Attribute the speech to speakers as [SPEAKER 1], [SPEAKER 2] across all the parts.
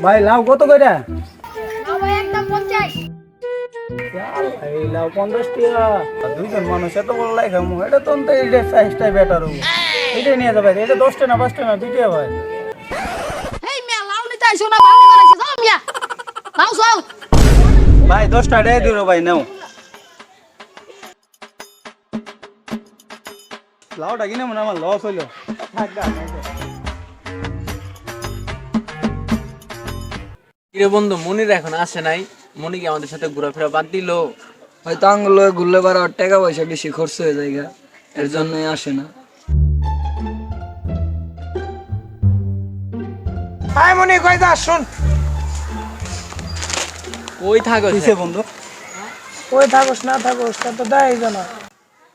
[SPEAKER 1] ভাই লাউ কত কইরা?
[SPEAKER 2] লাউ ভাই একদম 50।
[SPEAKER 1] এই লাউ 50 টাকা। দুইজন মানুষ এত বড় লাই খামু, এটা তো এইটা সাইজটাই বেটার হবো। এটাই নিয়ে যাবে, এটা 10 টাকা না 5 টাকা দুইটা ভাই।
[SPEAKER 2] এই মিয়া লাউ নিতে আইছো না ভালো বানাইছো যাও মিয়া। লাউ যাও।
[SPEAKER 1] ভাই 10 টাকা দিয়ে দিও ভাই নাও। লাউটা কিনে মনে আমার লস হইলো।
[SPEAKER 3] কিরে বন্ধু, মনির এখন আসে নাই? মনি কি আমাদের সাথে ঘোরাফেরা বাদ দিল?
[SPEAKER 4] হয়তো আঙ্গুল ঘুরলে বার টাকা পয়সা বেশি খরচ হয়ে যায় গা, এর জন্যই আসে না।
[SPEAKER 5] হাই মনি কই যা শুন
[SPEAKER 3] কই থাকো?
[SPEAKER 1] কিসে বন্ধু?
[SPEAKER 5] কই থাকস না থাকস তা তো দেয় জানা।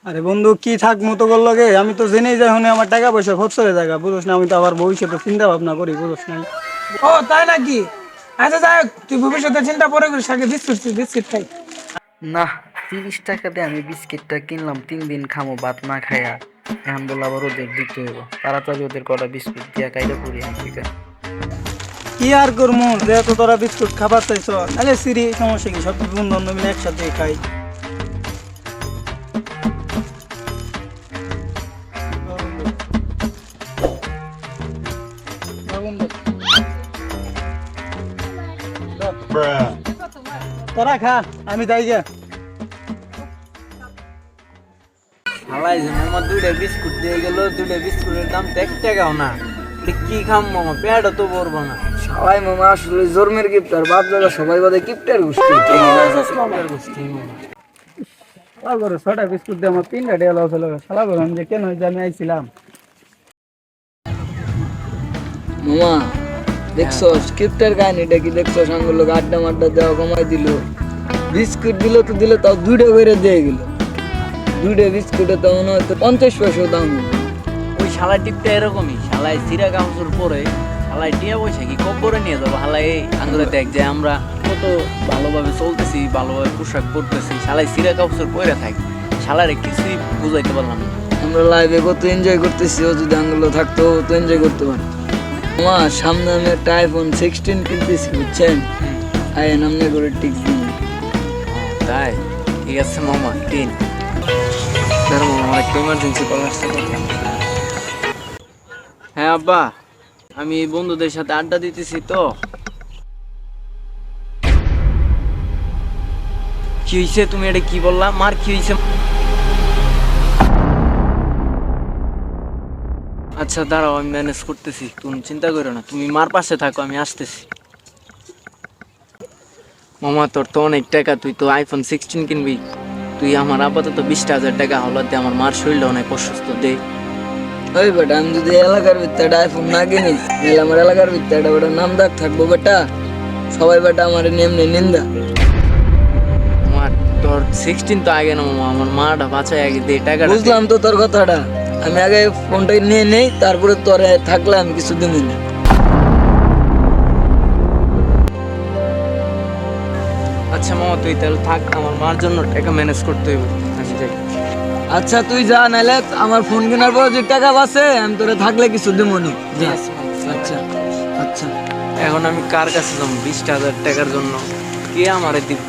[SPEAKER 1] আরে বন্ধু কি থাক মতো করলো গে, আমি তো জেনেই যাই হুনে আমার টাকা পয়সা খরচ হয়ে যায়, বুঝছ না? আমি তো আবার ভবিষ্যতে চিন্তা ভাবনা করি, বুঝছ না?
[SPEAKER 5] ও তাই নাকি? আচ্ছা যাই হোক, তুই ভবিষ্যতে চিন্তা পরে করিস, আগে বিস্কুট খাই।
[SPEAKER 4] না, 30 টাকা দিয়ে আমি বিস্কিটটা কিনলাম, 3 দিন খামো ভাত না খায়া। এখন বলে আবার ওদের দিতে হইব, তাড়াতাড়ি ওদের কটা বিস্কুট দিয়া কাইরা পড়ি ঠিক আছে।
[SPEAKER 1] কি আর করবো, যেহেতু তোরা বিস্কুট খাবার চাইছ, তাহলে সিরি সমস্যা কি, সব বন্ধু বান্ধব মিলে একসাথে খাই। তোরা খা, আমি যাই গে।
[SPEAKER 3] হালাই যে মামা দুইটা বিস্কুট দিয়ে গেল, দুইটা বিস্কুটের দাম 1 টাকাও না। এটা কি খাম মামা, পেটও তো ভরবো না।
[SPEAKER 4] সবাই মামা আসলে জন্মের গিফট, আর বাপ দাদা সবাই বাদে গিফটের গোষ্ঠী।
[SPEAKER 1] শালা করে 6টা বিস্কুট দিয়ে আমার 3টা টাকা লস হলো। শালা করে আমি যে কেন যে আমি আইছিলাম।
[SPEAKER 4] মামা দেখছো গিফটের কাহিনীটা কি? দেখছো সঙ্গে লোক আড্ডা মাড্ডা দেওয়া কমাই দিল, বিস্কুট দিল তো দিল, তাও 2টা করে দিয়ে গেল। 2টা বিস্কুটে তো মনে হয়তো 50 পয়সা দাম হলো।
[SPEAKER 3] ওই শালাই টিপটা এরকমই, শালাই সিরা কাপড় পরে শালাই টিয়া পয়সা কি কব্বরে নিয়ে যাবো। হালাই আঙ্গুলে দেখ যে আমরা কত ভালোভাবে চলতেছি, ভালোভাবে পোশাক পরতেছি, শালাই সিরা কাপড় পরে থাকি, শালারে কিছুই বুঝাইতে পারলাম না।
[SPEAKER 4] আমরা লাইভে কত এনজয় করতেছি, ও যদি আঙ্গুলো থাকতো ও তো এনজয় করতে পারতো। মামা সামনে আমি একটা আইফোন 16 কিনতেছি, বুঝছেন? আইন আমনে করে টিক্স দিন।
[SPEAKER 3] তাই ঠিক আছে মামা, কিন। ধর মামা, আমার একটা ইমার্জেন্সি কল আসছে। হ্যাঁ আব্বা, আমি বন্ধুদের সাথে আড্ডা দিতেছি তো। কি হয়েছে? তুমি এটা কি বললা? মার কি হয়েছে? আচ্ছা দাঁড়াও, আমি ম্যানেজ করতেছি, তুমি চিন্তা করো না, তুমি মার পাশে থাকো, আমি আসতেছি। মামা তোর তো অনেক টাকা, তুই তো আইফোন 16 কিনবি, তুই আমার আপাতত 20,000 টাকা হলো দে, আমার মার শরীরটা অনেক অসুস্থ, দে।
[SPEAKER 4] ওই বেটা, আমি যদি এলাকার ভিতরে একটা আইফোন না কিনি, তাহলে আমার এলাকার ভিতরে একটা বেটা নাম ডাক থাকবো বেটা, সবাই বেটা আমার এমনি নিন্দা।
[SPEAKER 3] মার তোর 16 তো আগে না মামা, আমার মাটা বাঁচায় আগে দে টাকাটা।
[SPEAKER 4] বুঝলাম তো তোর কথাটা, আমি আগে ফোনটা নিয়ে নেই, তারপরে তোরে থাকলে আমি কিছু দিন না।
[SPEAKER 3] আচ্ছা মামা তুই তাহলে থাক, আমার মার জন্য টাকা ম্যানেজ করতে হইব, আমি যাই।
[SPEAKER 4] আচ্ছা তুই যা, নাহলে আমার ফোন কেনার পর যে টাকা বাঁচে আমি তোরে থাকলে কিছু দেবো নি। যা। আচ্ছা আচ্ছা।
[SPEAKER 3] এখন আমি কার কাছে যাবো 20,000 টাকার জন্য? কে আমারে দিব?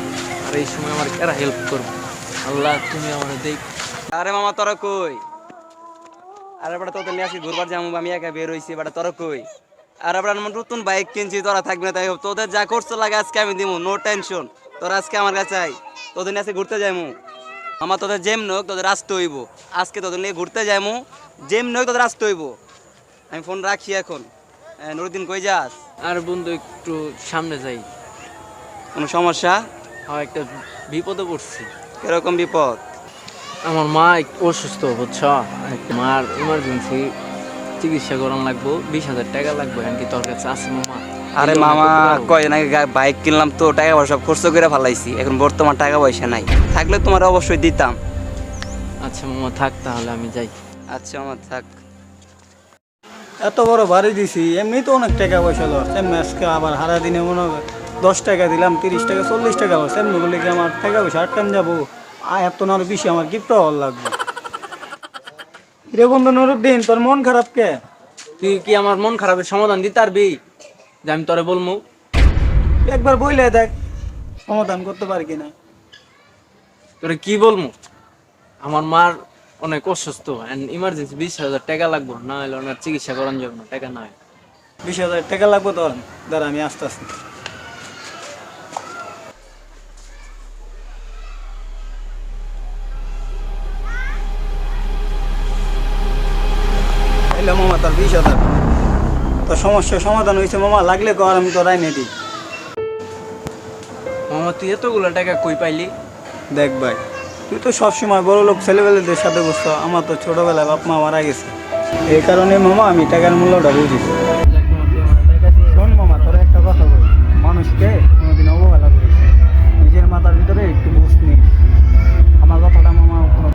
[SPEAKER 3] আর এই সময় আমার কারা হেল্প করবো? আল্লাহ তুমি আমারে দেখ।
[SPEAKER 6] আরে মামা তোরা কই? আরে বেটা তোদের নিয়ে আজকে ঘুরবার যাবো, আমি একা বের হইছি, বেটা তোরা কই? আরে বেটা আমার নতুন বাইক কিনছি, তোরা থাকবি না তাই তোদের যা করতে লাগে আজকে আমি দিব, নো টেনশন। তোরা আজকে আমার কাছে আই, তোদের নিয়ে আজকে ঘুরতে যাইমু। মামা তোদের যেম নোক তোদের আসতে হইব, আজকে তোদের নিয়ে ঘুরতে যাইমু, যেম নোক তোদের আসতে হইব। আমি ফোন রাখি এখন। নুরুদ্দিন কই যাস?
[SPEAKER 3] আর বন্ধু একটু সামনে যাই।
[SPEAKER 6] কোনো সমস্যা?
[SPEAKER 3] হ্যাঁ, একটা বিপদে পড়ছি।
[SPEAKER 6] কিরকম বিপদ?
[SPEAKER 3] আমার মা একটু অসুস্থ, বুঝছো? মার ইমার্জেন্সি চিকিৎসা করানো লাগবো, 20,000 টাকা লাগবে, এমনকি তোর কাছে আছে মামা?
[SPEAKER 6] আরে মামা কয়দিন আগে বাইক কিনলাম তো, টাকা পয়সা সব খরচ করে ফেলাইছি, এখন বর্তমান টাকা পয়সা নাই, থাকলে তোমার অবশ্যই দিতাম।
[SPEAKER 3] আচ্ছা মামা থাক, তাহলে আমি যাই।
[SPEAKER 6] আচ্ছা মামা থাক।
[SPEAKER 1] এত বড় বাড়ি দিছি, এমনি তো অনেক টাকা পয়সা লস, এমনি আজকে আবার হারা দিনে মনে হয় 10 টাকা দিলাম, 30 টাকা 40 টাকা লস, এমনি বলে কি আমার টাকা পয়সা আটকান যাবো? এত না আরো বেশি আমার গিফট হওয়ার লাগবে। রে বন্ধু নুরুদ্দিন, তোর মন খারাপ কে?
[SPEAKER 3] তুই কি আমার মন খারাপের সমাধান দিতে পারবি যে আমি তোরে বলবো?
[SPEAKER 1] একবার বইলে দেখ সমাধান করতে পারি কিনা।
[SPEAKER 3] তোরে কি বলবো, আমার মার অনেক অসুস্থ এন্ড ইমার্জেন্সি 20,000 টাকা লাগবে, না হলে ওনার চিকিৎসা করার জন্য টাকা নাই।
[SPEAKER 1] 20,000 টাকা লাগবে তোর? দাঁড়া আমি আসতে আসি। এলো মামা তোর 20,000। তোর সমস্যার সমাধান হয়েছে মামা, লাগলে কর, আমি তোর আইনে দিই।
[SPEAKER 3] মামা তুই এতগুলো টাকা কই পাইলি?
[SPEAKER 1] দেখ ভাই, তুই তো সবসময় বড় লোক ছেলেবেলেদের সাথে বসতো, আমার তো ছোটবেলায় বাপ মা মারা গেছে, এই কারণে মামা আমি টাকার মূল্যটা বুঝি। শোন মামা, তোর একটা কথা বল, মানুষকে কোনোদিন অবহেলা করিস না। নিজের মাথার ভিতরে একটু বুঝ নেই। আমার কথাটা মামা কোনো